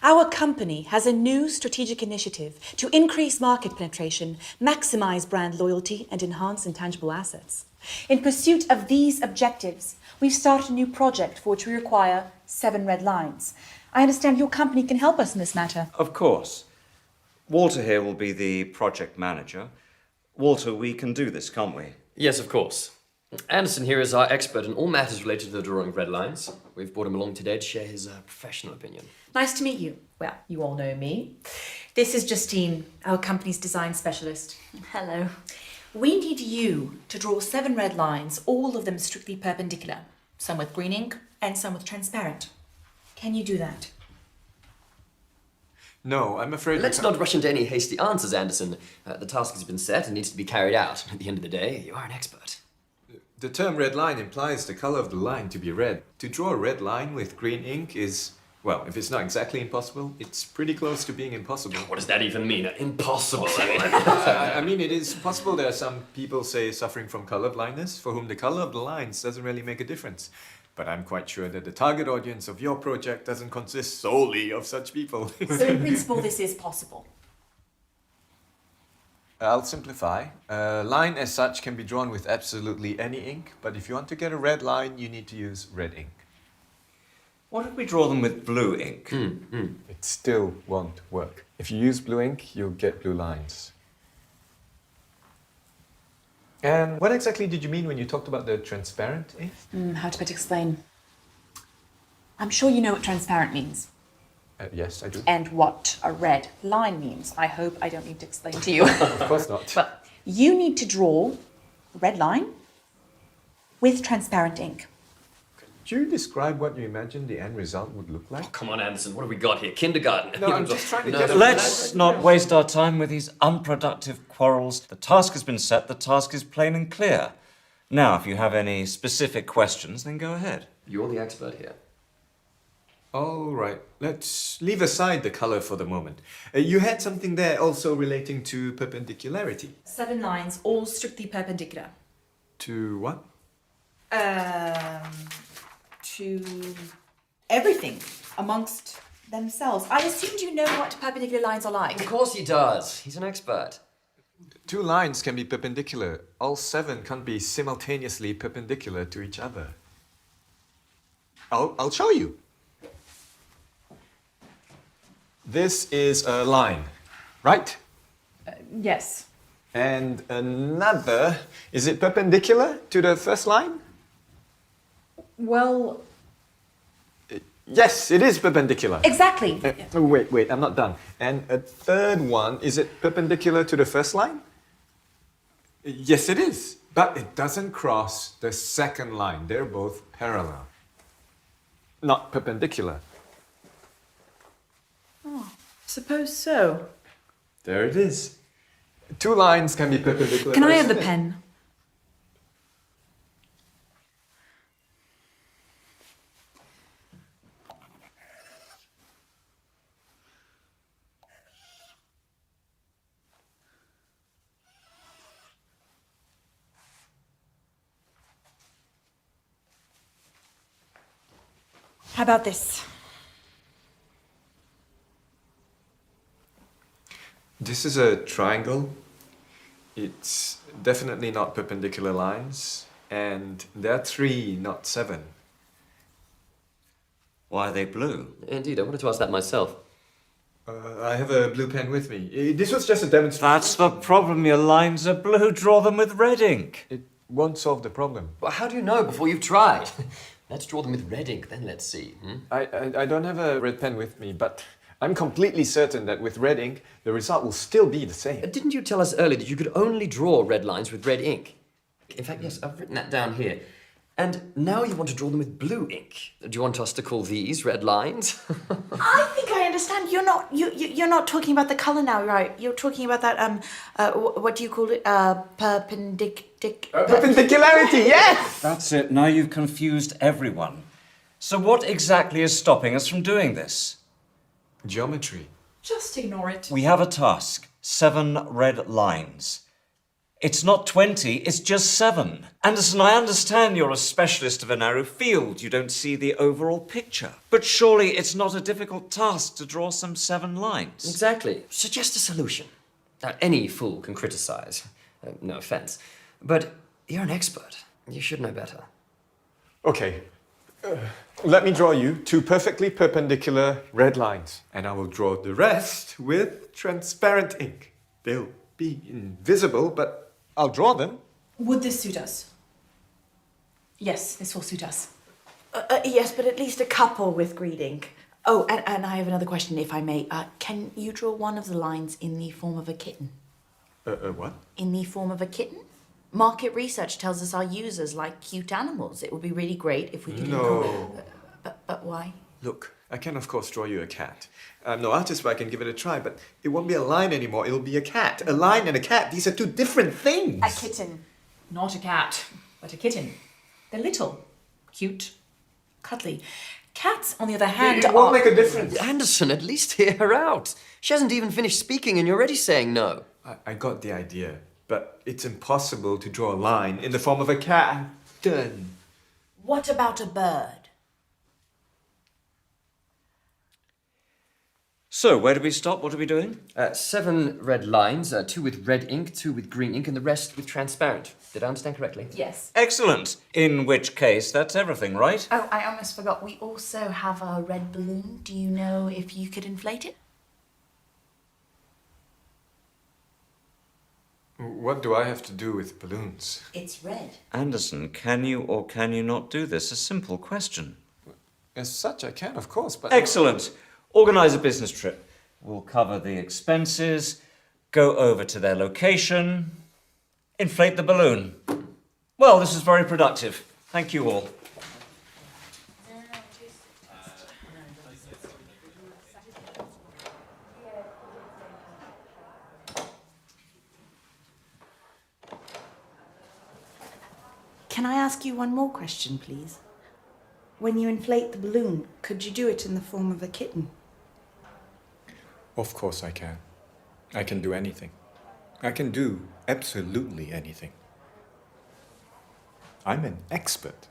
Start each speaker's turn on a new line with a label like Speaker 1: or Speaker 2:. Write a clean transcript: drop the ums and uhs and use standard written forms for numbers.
Speaker 1: Our company has a new strategic initiative to increase market penetration, maximize brand loyalty, and enhance intangible assets. In pursuit of these objectives, we've started a new project for which we require 7 red lines. I understand your company can help us in this matter.
Speaker 2: Of course. Walter here will be the project manager. Walter, we can do this, can't we?
Speaker 3: Yes, of course. Anderson here is our expert in all matters related to the drawing of red lines. We've brought him along today to share his professional opinion.
Speaker 1: Nice to meet you. Well, you all know me. This is Justine, our company's design specialist.
Speaker 4: Hello.
Speaker 1: We need you to draw 7 red lines, all of them strictly perpendicular. Some with green ink and some with transparent. Can you do that?
Speaker 5: No, I'm afraid...
Speaker 3: Let's not rush into any hasty answers, Anderson. The task has been set and needs to be carried out. At the end of the day, you are an expert.
Speaker 5: The term red line implies the color of the line to be red. To draw a red line with green ink is, well, if it's not exactly impossible, it's pretty close to being impossible.
Speaker 3: What does that even mean? Impossible.
Speaker 5: I mean, it is possible. There are some people, say, suffering from color blindness, for whom the color of the lines doesn't really make a difference. But I'm quite sure that the target audience of your project doesn't consist solely of such people.
Speaker 1: So in principle, this is possible.
Speaker 5: I'll simplify. A line as such can be drawn with absolutely any ink, but if you want to get a red line, you need to use red ink.
Speaker 2: What if we draw them with blue ink?
Speaker 5: It still won't work. If you use blue ink, you'll get blue lines. And what exactly did you mean when you talked about the transparent ink?
Speaker 1: How to better explain? I'm sure you know what transparent means.
Speaker 5: Yes, I do.
Speaker 1: And what a red line means. I hope I don't need to explain to you.
Speaker 5: Of course not.
Speaker 1: But you need to draw a red line with transparent ink.
Speaker 5: Could you describe what you imagine the end result would look like?
Speaker 3: Come on, Anderson, what have we got here? Kindergarten?
Speaker 5: No, I'm just trying to get a...
Speaker 2: Let's not waste our time with these unproductive quarrels. The task has been set, the task is plain and clear. Now, if you have any specific questions, then go ahead.
Speaker 3: You're the expert here.
Speaker 5: All right, let's leave aside the color for the moment. You had something there also relating to perpendicularity.
Speaker 1: 7 lines, all strictly perpendicular.
Speaker 5: To what?
Speaker 1: To everything amongst themselves. I assumed you know what perpendicular lines are like.
Speaker 3: Of course he does. He's an expert.
Speaker 5: 2 lines can be perpendicular. All 7 can't be simultaneously perpendicular to each other. I'll show you. This is a line, right?
Speaker 1: Yes.
Speaker 5: And another, is it perpendicular to the first line?
Speaker 1: Well,
Speaker 5: Yes, it is perpendicular.
Speaker 1: exactly.
Speaker 5: Wait, I'm not done. And a third one, is it perpendicular to the first line? Yes, it is. But it doesn't cross the second line. They're both parallel, not perpendicular.
Speaker 1: Suppose so.
Speaker 5: There it is. 2 lines can be perpendicular.
Speaker 1: Can I have the
Speaker 5: isn't it?
Speaker 1: pen? How about this?
Speaker 5: This is a triangle. It's definitely not perpendicular lines. And there are 3, not 7.
Speaker 2: Why are they blue?
Speaker 3: Indeed, I wanted to ask that myself.
Speaker 5: I have a blue pen with me. This was just a demonstration.
Speaker 2: That's the problem, your lines are blue. Draw them with red ink.
Speaker 5: It won't solve the problem.
Speaker 3: Well, how do you know before you've tried? Let's draw them with red ink, then let's see.
Speaker 5: I don't have a red pen with me, but I'm completely certain that with red ink, the result will still be the same.
Speaker 3: Didn't you tell us earlier that you could only draw red lines with red ink? In fact, yes, I've written that down here. And now you want to draw them with blue ink. Do you want us to call these red lines?
Speaker 1: I think I understand. You're not talking about the color now, right? You're talking about that what do you call it?
Speaker 5: Perpendicularity, yes!
Speaker 2: That's it. Now you've confused everyone. So what exactly is stopping us from doing this?
Speaker 5: Geometry.
Speaker 1: Just ignore it.
Speaker 2: We have a task. 7 red lines. It's not 20, it's just 7. Anderson, I understand you're a specialist of a narrow field. You don't see the overall picture. But surely it's not a difficult task to draw some 7 lines.
Speaker 3: Exactly. Suggest a solution. Now, any fool can criticize. No offense. But you're an expert. You should know better.
Speaker 5: Okay. Let me draw you 2 perfectly perpendicular red lines, and I will draw the rest with transparent ink. They'll be invisible, but I'll draw them.
Speaker 1: Would this suit us? Yes, this will suit us.
Speaker 4: Yes, but at least a couple with green ink. Oh, and I have another question, if I may. Can you draw one of the lines in the form of a kitten?
Speaker 5: What?
Speaker 4: In the form of a kitten? Market research tells us our users like cute animals. It would be really great if we could
Speaker 5: No.
Speaker 4: But why?
Speaker 5: Look, I can of course draw you a cat. I'm no artist, but I can give it a try, but it won't be a line anymore, it'll be a cat. A line and a cat, these are 2 different things.
Speaker 1: A kitten. Not a cat, but a kitten. They're little, cute, cuddly. Cats, on the other hand,
Speaker 5: It won't make a difference.
Speaker 3: Anderson, at least hear her out. She hasn't even finished speaking and you're already saying no.
Speaker 5: I got the idea, but it's impossible to draw a line in the form of a cat. Done.
Speaker 4: What about a bird?
Speaker 2: So, where do we stop? What are we doing?
Speaker 3: 7 red lines, 2 with red ink, 2 with green ink, and the rest with transparent. Did I understand correctly?
Speaker 4: Yes.
Speaker 2: Excellent. In which case, that's everything, right?
Speaker 4: Oh, I almost forgot. We also have a red balloon. Do you know if you could inflate it?
Speaker 5: What do I have to do with balloons?
Speaker 4: It's red.
Speaker 2: Anderson, can you or can you not do this? A simple question.
Speaker 5: As such, I can, of course, but...
Speaker 2: Excellent. Organise a business trip. We'll cover the expenses, go over to their location, inflate the balloon. Well, this is very productive. Thank you all.
Speaker 4: Can I ask you one more question, please? When you inflate the balloon, could you do it in the form of a kitten?
Speaker 5: Of course I can. I can do anything. I can do absolutely anything. I'm an expert.